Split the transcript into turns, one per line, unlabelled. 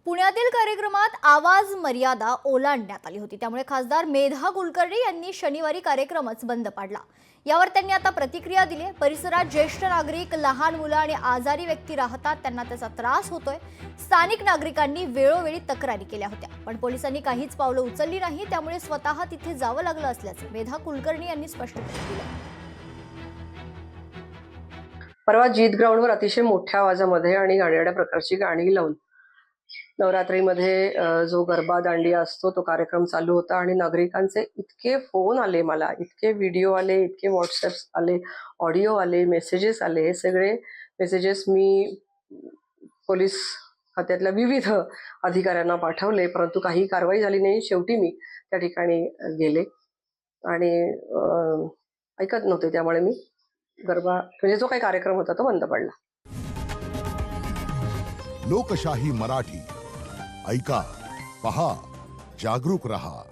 पुण्यातील कार्यक्रमात आवाज मर्यादा ओलांडण्यात आली होती। त्यामुळे खासदार मेधा कुलकर्णी यांनी शनिवारी कार्यक्रमच बंद पाडला। यावर त्यांनी आता प्रतिक्रिया दिली। परिसरात ज्येष्ठ नागरिक, लहान मुलं आणि आजारी व्यक्ती राहतात, त्यांना त्याचा त्रास होतोय। स्थानिक नागरिकांनी वेळोवेळी तक्रारी केल्या होत्या, पण पोलिसांनी काहीच पावलं उचलली नाही। त्यामुळे स्वतः तिथे जावं लागलं असल्याचं मेधा कुलकर्णी यांनी स्पष्ट केलं।
परवा जीत ग्राउंडवर अतिशय मोठ्या आवाजामध्ये आणि गाण्याड्या प्रकारची गाणी लावून नवरात्रीमध्ये जो गरबा दांडिया असतो तो कार्यक्रम चालू होता आणि नागरिकांचे इतके फोन आले मला, इतके व्हिडिओ आले, इतके व्हॉट्सअप्स आले, ऑडिओ आले, मेसेजेस आले। हे सगळे मेसेजेस मी पोलीस खात्यातल्या विविध अधिकाऱ्यांना पाठवले, परंतु काही कारवाई झाली नाही। शेवटी मी त्या ठिकाणी गेले आणि ऐकत नव्हते, त्यामुळे मी गरबा म्हणजे जो काही कार्यक्रम होता तो बंद पडला।
लोकशाही मराठी ऐका, पहा, जागरूक रहा।